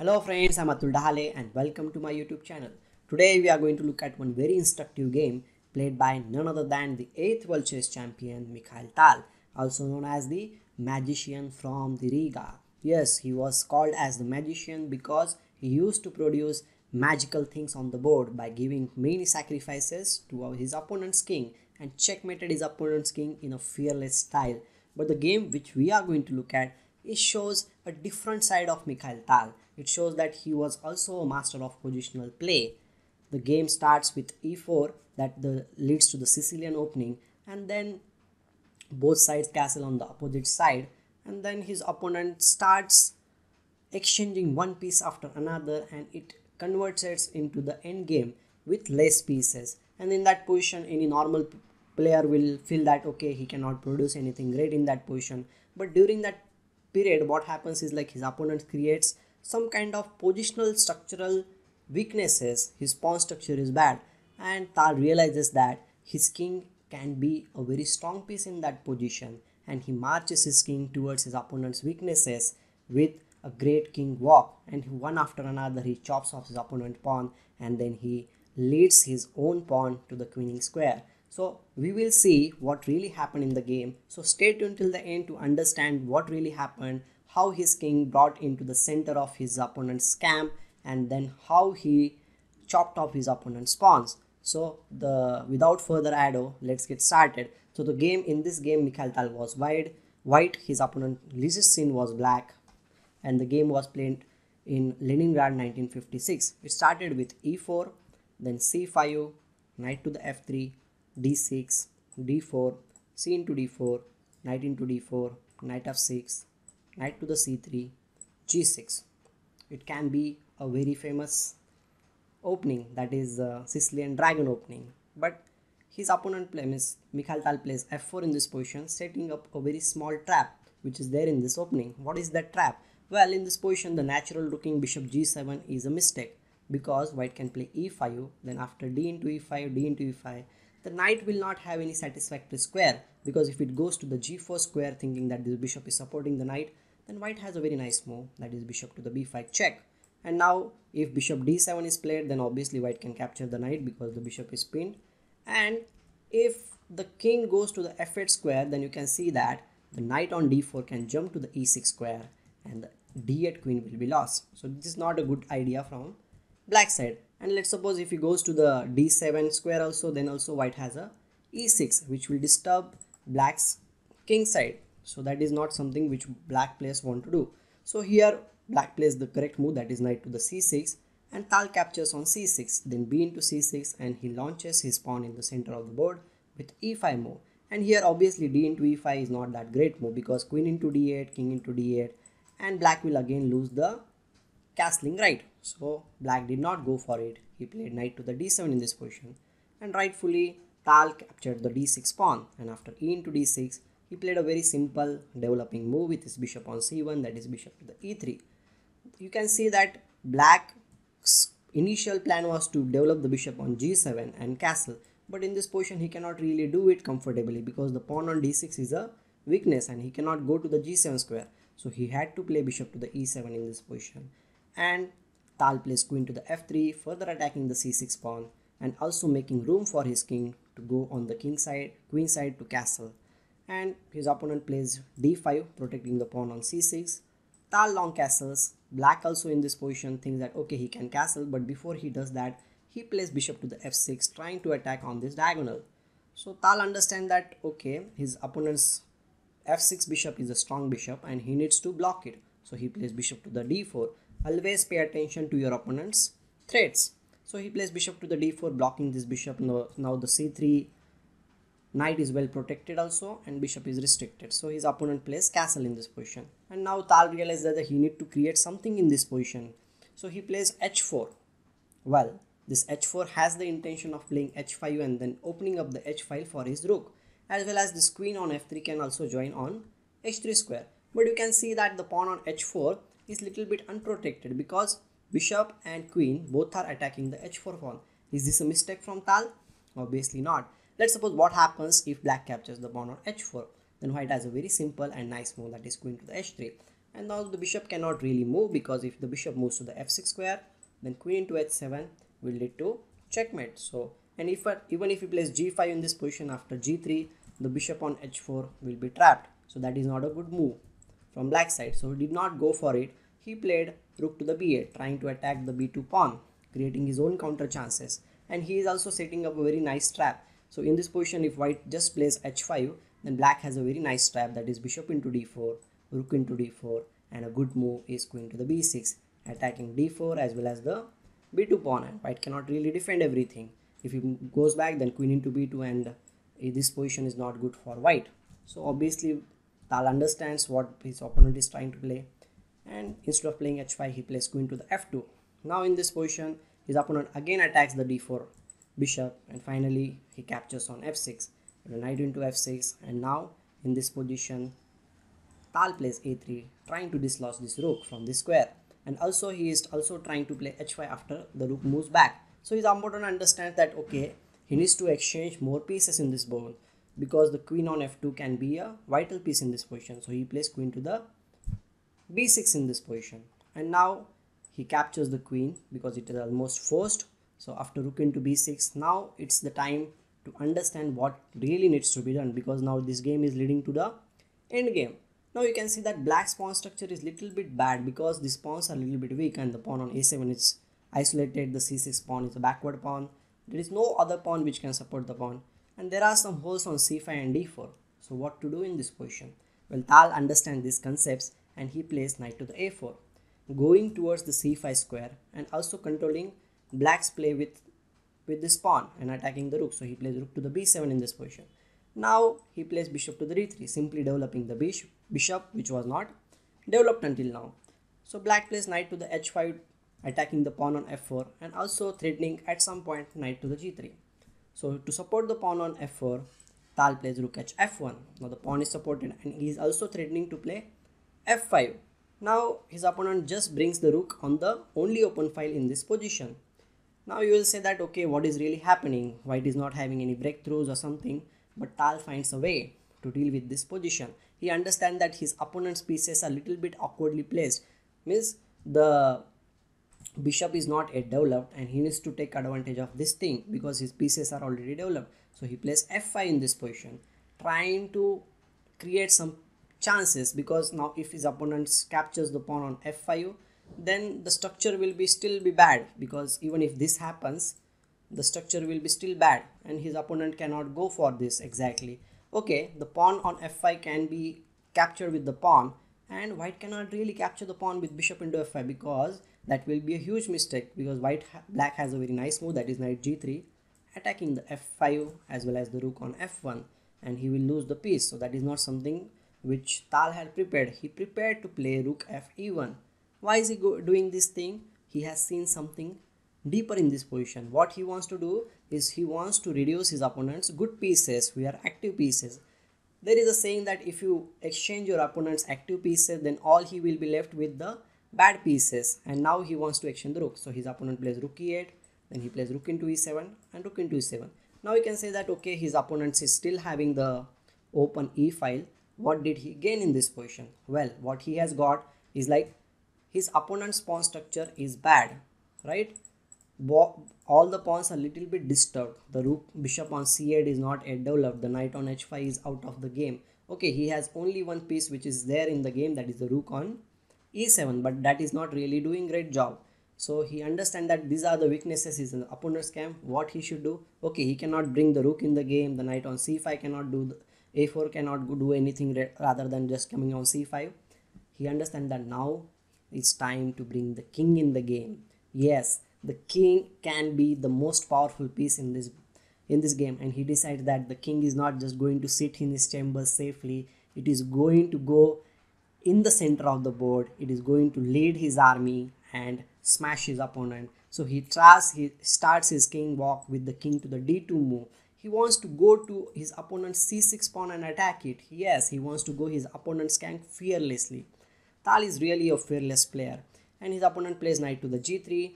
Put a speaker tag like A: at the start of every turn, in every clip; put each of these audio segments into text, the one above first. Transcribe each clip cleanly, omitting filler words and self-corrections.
A: Hello friends, I'm Atul Dahale and welcome to my YouTube channel. Today we are going to look at one very instructive game played by none other than the 8th World Chess Champion Mikhail Tal, also known as the Magician from the Riga. Yes, he was called as the Magician because he used to produce magical things on the board by giving many sacrifices to his opponent's king and checkmated his opponent's king in a fearless style. But the game which we are going to look at, it shows a different side of Mikhail Tal. It shows that he was also a master of positional play. The game starts with e4 that leads to the Sicilian opening, and then both sides castle on the opposite side, and then his opponent starts exchanging one piece after another, and it converts it into the end game with less pieces. And in that position, any normal player will feel that okay, he cannot produce anything great in that position. But during that period, what happens is like his opponent creates some kind of positional structural weaknesses. His pawn structure is bad, and Tal realizes that his king can be a very strong piece in that position, and he marches his king towards his opponent's weaknesses with a great king walk, and one after another he chops off his opponent's pawn, and then he leads his own pawn to the queening square. So we will see what really happened in the game. So stay tuned till the end to understand what really happened, how his king brought into the center of his opponent's camp, and then how he chopped off his opponent's pawns. So without further ado, let's get started. So the game in this game, Mikhail Tal was white, his opponent Lichtenstein was black, and the game was played in Leningrad 1956. It started with e4, then c5, knight to the f3, d6, d4, c into d4, knight into d4, knight f6, knight to the c3, g6. It can be a very famous opening, that is Sicilian dragon opening. But his opponent plays, Mikhail Tal plays f4 in this position, setting up a very small trap which is there in this opening. What is that trap? Well, in this position, the natural looking bishop g7 is a mistake because white can play e5, then after d into e5, d into e5, the knight will not have any satisfactory square, because if it goes to the g4 square thinking that this bishop is supporting the knight, then white has a very nice move, that is bishop to the b5 check. And now if bishop d7 is played, then obviously white can capture the knight because the bishop is pinned. And if the king goes to the f8 square, then you can see that the knight on d4 can jump to the e6 square and the d8 queen will be lost. So this is not a good idea from black side. And let's suppose if he goes to the d7 square also, then also white has a e6 which will disturb black's king side. So that is not something which black players want to do. So here black plays the correct move, that is knight to the c6, and Tal captures on c6, then b into c6, and he launches his pawn in the center of the board with e5 move. And here obviously d into e5 is not that great move because queen into d8, king into d8, and black will again lose the castling right. So black did not go for it. He played knight to the d7 in this position, and rightfully Tal captured the d6 pawn, and after e into d6, he played a very simple developing move with his bishop on c1, that is bishop to the e3. You can see that black's initial plan was to develop the bishop on g7 and castle, but in this position he cannot really do it comfortably because the pawn on d6 is a weakness and he cannot go to the g7 square. So he had to play bishop to the e7 in this position, and Tal plays queen to the f3, further attacking the c6 pawn and also making room for his king to go on the king side, queen side to castle. And his opponent plays d5, protecting the pawn on c6. Tal long castles. Black also in this position thinks that okay, he can castle, but before he does that, he plays bishop to the f6, trying to attack on this diagonal. So Tal understands that okay, his opponent's f6 bishop is a strong bishop and he needs to block it. So he plays bishop to the d4. Always pay attention to your opponent's threats. So he plays bishop to the d4, blocking this bishop. Now the c3 knight is well protected also, and bishop is restricted. So his opponent plays castle in this position, and now Tal realizes that he need to create something in this position. So he plays h4. Well, this h4 has the intention of playing h5 and then opening up the h file for his rook, as well as this queen on f3 can also join on h3 square. But you can see that the pawn on h4 is little bit unprotected because bishop and queen both are attacking the h4 pawn. Is this a mistake from Tal? Obviously not. Let's suppose what happens if black captures the pawn on h4. Then white has a very simple and nice move, that is queen to the h3. And now the bishop cannot really move, because if the bishop moves to the f6 square, then queen into h7 will lead to checkmate. So, and if even if he plays g5 in this position after g3, the bishop on h4 will be trapped. So that is not a good move from black side. So he did not go for it. He played rook to the b8, trying to attack the b2 pawn, creating his own counter chances. And he is also setting up a very nice trap. So in this position, if white just plays h5, then black has a very nice trap, that is bishop into d4, rook into d4, and a good move is queen to the b6, attacking d4 as well as the b2 pawn, and white cannot really defend everything. If he goes back, then queen into b2, and this position is not good for white. So obviously Tal understands what his opponent is trying to play, and instead of playing h5, he plays queen to the f2. Now in this position, his opponent again attacks the d4 bishop, and finally he captures on f6, knight into f6. And now in this position, Tal plays a3, trying to dislodge this rook from this square, and also he is also trying to play h5 after the rook moves back. So his opponent understands that okay, he needs to exchange more pieces in this board, because the queen on f2 can be a vital piece in this position. So he plays queen to the b6 in this position, and now he captures the queen because it is almost forced. So after rook into b6, now it's the time to understand what really needs to be done, because now this game is leading to the end game. Now you can see that black's pawn structure is little bit bad, because these pawns are a little bit weak, and the pawn on a7 is isolated, the c6 pawn is a backward pawn, there is no other pawn which can support the pawn, and there are some holes on c5 and d4. So what to do in this position? Well, Tal understands these concepts, and he plays knight to the a4, going towards the c5 square, and also controlling black's play with this pawn and attacking the rook. So he plays rook to the b7 in this position. Now he plays bishop to the d3, simply developing the bishop which was not developed until now. So black plays knight to the h5, attacking the pawn on f4, and also threatening at some point knight to the g3. So to support the pawn on f4, Tal plays rook h f1. Now the pawn is supported, and he is also threatening to play f5. Now his opponent just brings the rook on the only open file in this position. Now you will say that okay, what is really happening? White is not having any breakthroughs or something, but Tal finds a way to deal with this position. He understands that his opponent's pieces are a little bit awkwardly placed, means the bishop is not yet developed, and he needs to take advantage of this thing because his pieces are already developed. So he plays f5 in this position, trying to create some chances, because now if his opponent captures the pawn on f5, then the structure will still be bad, because even if this happens, the structure will be still bad, and his opponent cannot go for this exactly. Okay, the pawn on f5 can be captured with the pawn, and white cannot really capture the pawn with bishop into f5, because that will be a huge mistake, because black has a very nice move, that is knight g3, attacking the f5 as well as the rook on f1, and he will lose the piece. So that is not something which Tal had prepared. He prepared to play rook f e1. Why is he doing this thing? He has seen something deeper in this position. What he wants to do is he wants to reduce his opponent's good pieces, who are active pieces. There is a saying that if you exchange your opponent's active pieces, then all he will be left with the bad pieces, and now he wants to exchange the rook. So his opponent plays rook e8, then he plays rook into e7 and rook into e7. Now you can say that okay, his opponent is still having the open e file. What did he gain in this position? Well, what he has got is like his opponent's pawn structure is bad, right? All the pawns are little bit disturbed. The rook bishop on c8 is not yet developed. The knight on h5 is out of the game. Okay, he has only one piece which is there in the game, that is the rook on e7, but that is not really doing great job. So he understands that these are the weaknesses in the opponent's camp. What he should do? Okay, he cannot bring the rook in the game. The knight on c5 cannot do, the a4 cannot do anything rather than just coming on c5. He understands that now it's time to bring the king in the game. Yes, the king can be the most powerful piece in this game, and he decides that the king is not just going to sit in his chamber safely. It is going to go in the center of the board. It is going to lead his army and smash his opponent. So he starts his king walk with the king to the d2 move. He wants to go to his opponent's c6 pawn and attack it. Yes, he wants to go his opponent's camp fearlessly. Tal is really a fearless player, and his opponent plays knight to the g3,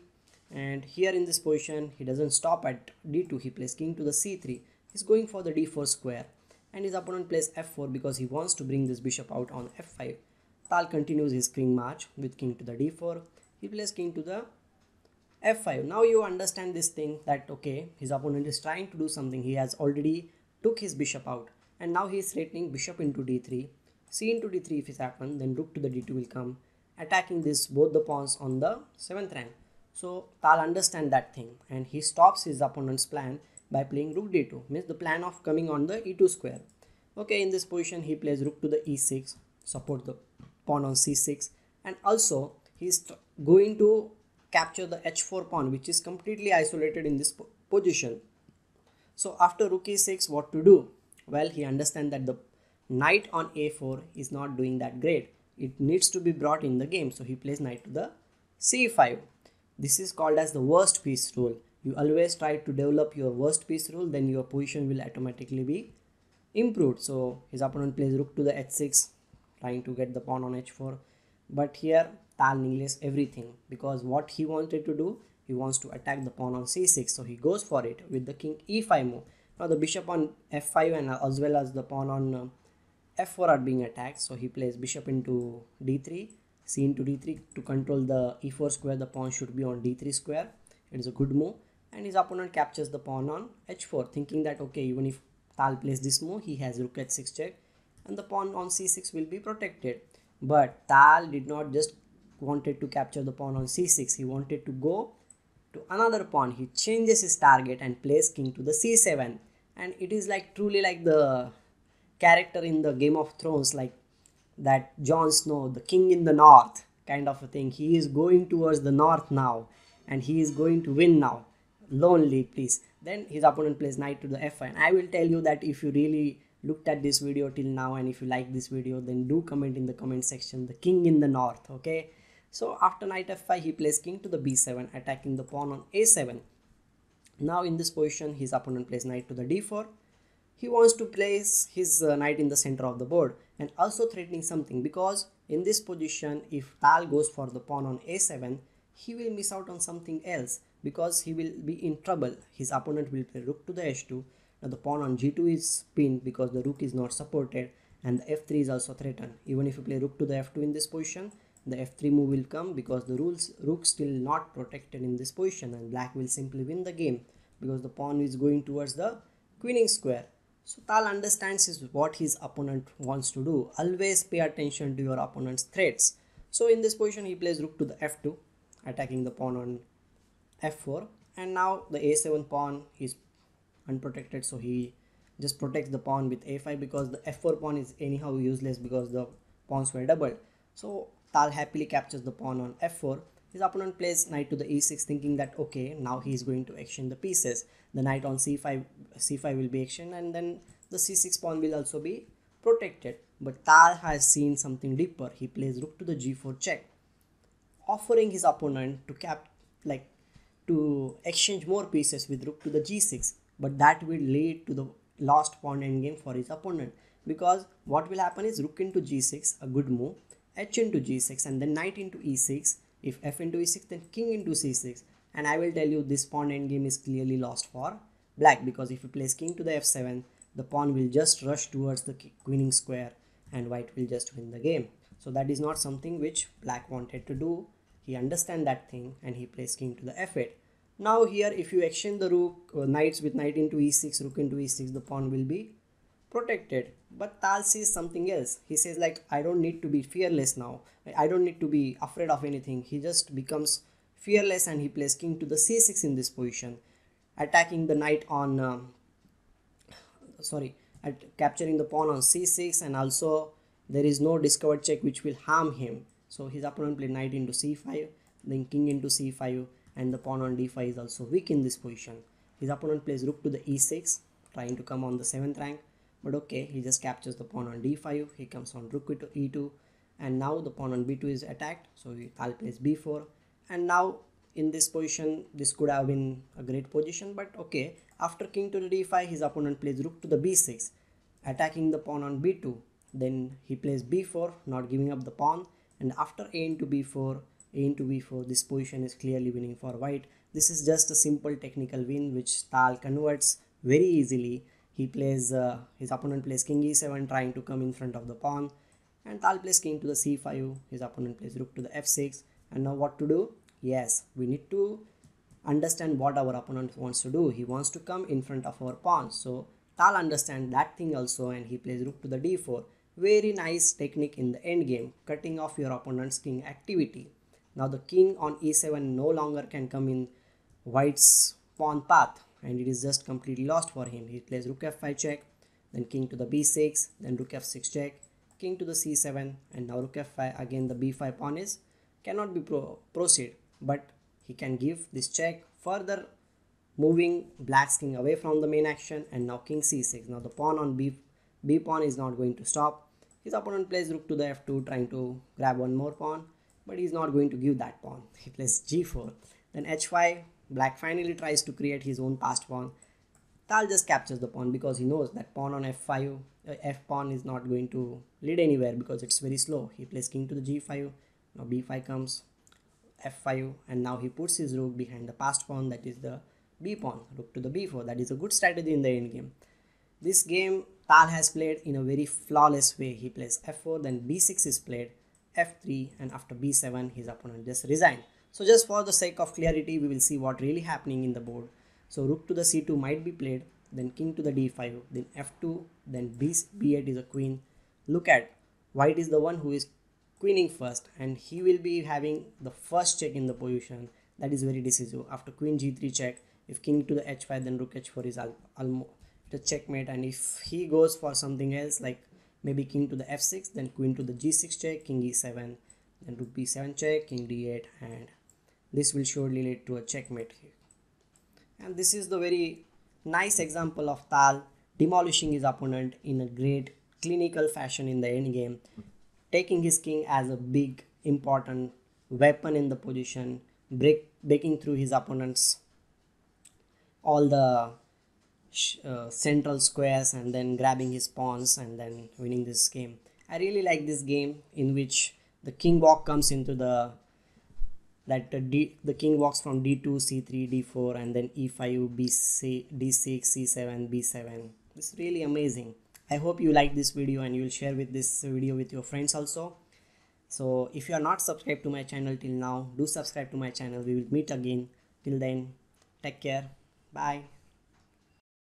A: and here in this position he doesn't stop at d2. He plays king to the c3. He's going for the d4 square, and his opponent plays f4 because he wants to bring this bishop out on f5. Tal continues his king march with king to the d4. He plays king to the f5. Now you understand this thing that okay, his opponent is trying to do something. He has already took his bishop out and now he is threatening bishop into d3, c into d3 if it happens, then rook to the d2 will come, attacking this both the pawns on the 7th rank. So Tal understand that thing and he stops his opponent's plan by playing rook d2, means the plan of coming on the e2 square. Okay, in this position he plays rook to the e6, support the pawn on c6, and also he's going to capture the h4 pawn which is completely isolated in this position. So after rook e6, what to do? Well, he understands that the knight on a4 is not doing that great. It needs to be brought in the game. So he plays knight to the c5. This is called as the worst piece rule. You always try to develop your worst piece rule, then your position will automatically be improved. So his opponent plays rook to the h6, trying to get the pawn on h4. But here Tal neglects everything because what he wanted to do, he wants to attack the pawn on c6. So he goes for it with the king e5 move. Now the bishop on f5 and as well as the pawn on f4 are being attacked. So he plays bishop into d3, c into d3 to control the e4 square. The pawn should be on d3 square. It is a good move. And his opponent captures the pawn on h4, thinking that okay, even if Tal plays this move, he has rook h6 check and the pawn on c6 will be protected. But Tal did not just wanted to capture the pawn on c6. He wanted to go to another pawn. He changes his target and plays king to the c7. And it is like truly like the character in the Game of Thrones, like that Jon Snow, the king in the north kind of a thing. He is going towards the north now and he is going to win now. Lonely, please. Then his opponent plays knight to the f5. And I will tell you that if you really looked at this video till now and if you like this video, then do comment in the comment section the king in the north. Okay, so after knight f5 he plays king to the b7, attacking the pawn on a7. Now in this position his opponent plays knight to the d4. He wants to place his knight in the center of the board and also threatening something, because in this position if Tal goes for the pawn on a7, he will miss out on something else because he will be in trouble. His opponent will play rook to the h2. Now the pawn on g2 is pinned because the rook is not supported and the f3 is also threatened. Even if you play rook to the f2 in this position, the f3 move will come because the rook still not protected in this position and black will simply win the game because the pawn is going towards the queening square. So Tal understands what his opponent wants to do. Always pay attention to your opponent's threats. So in this position he plays rook to the f2, attacking the pawn on f4, and now the a7 pawn is unprotected, so he just protects the pawn with a5 because the f4 pawn is anyhow useless because the pawns were doubled. So Tal happily captures the pawn on f4. His opponent plays knight to the e6, thinking that okay, now he is going to exchange the pieces. The knight on c5 will be exchanged and then the c6 pawn will also be protected. But Tal has seen something deeper. He plays rook to the g4 check, offering his opponent to exchange more pieces with rook to the g6, but that will lead to the lost pawn endgame for his opponent, because what will happen is rook into g6, a good move, h into g6 and then knight into e6. If f into e6, then king into c6, and I will tell you this pawn endgame is clearly lost for black, because if you place king to the f7, the pawn will just rush towards the queening square and white will just win the game. So that is not something which black wanted to do. He understands that thing and he plays king to the f8. Now here if you exchange the rook knights with knight into e6, rook into e6, the pawn will be protected. But Tal sees something else. He says like, I don't need to be fearless now. I don't need to be afraid of anything. He just becomes fearless and he plays king to the c6 in this position, attacking the knight on capturing the pawn on c6, and also there is no discovered check which will harm him. So his opponent played knight into c5, then king into c5, and the pawn on d5 is also weak in this position. His opponent plays rook to the e6, trying to come on the 7th rank, but okay, he just captures the pawn on d5. He comes on rook to e2, and now the pawn on b2 is attacked, so Tal plays b4. And now in this position this could have been a great position, but okay, after king to the d5 his opponent plays rook to the b6, attacking the pawn on b2. Then he plays b4, not giving up the pawn, and after a into b4, this position is clearly winning for white. This is just a simple technical win which Tal converts very easily. He plays his opponent plays king e7, trying to come in front of the pawn, And Tal plays king to the c5, his opponent plays rook to the f6. And now what to do? Yes, we need to understand what our opponent wants to do. He wants to come in front of our pawn. So Tal understands that thing also, and he plays rook to the d4. Very nice technique in the end game, cutting off your opponent's king activity. Now the king on e7 no longer can come in white's pawn path, and it is just completely lost for him. He plays rook f5 check, then king to the b6, then rook f6 check, king to the c7, and now rook f5. Again the b5 pawn is cannot be proceed, but he can give this check, further moving black's king away from the main action. And now king c6. Now the pawn on b pawn is not going to stop. His opponent plays rook to the f2, trying to grab one more pawn, but he's not going to give that pawn. He plays g4, then h5. Black finally tries to create his own passed pawn. Tal just captures the pawn because he knows that pawn on f5, f pawn is not going to lead anywhere because it's very slow. He plays king to the g5. Now b5 comes, f5, and now he puts his rook behind the passed pawn, that is the b pawn, rook to the b4. That is a good strategy in the end game. This game Tal has played in a very flawless way. He plays f4, then b6 is played, f3, and after b7 his opponent just resigned. So just for the sake of clarity, we will see what really happening in the board. So rook to the c2 might be played, then king to the d5, then f2, then b8 is a queen. Look at, white is the one who is queening first, and he will be having the first check in the position. That is very decisive. After queen g3 check, if king to the h5, then rook h4 is almost a checkmate. And if he goes for something else, like maybe king to the f6, then queen to the g6 check, king e7, then rook b7 check, king d8, and this will surely lead to a checkmate here. And this is the very nice example of Tal demolishing his opponent in a great clinical fashion in the end game, taking his king as a big important weapon in the position, breaking through his opponent's all the central squares, and then grabbing his pawns and then winning this game. I really like this game in which the king walk comes into the king walks from d2, c3, d4, and then e5, bc, d6, c7, b7. It's really amazing. I hope you like this video and you will share with this video with your friends also. So if you are not subscribed to my channel till now, do subscribe to my channel. We will meet again. Till then, take care. Bye.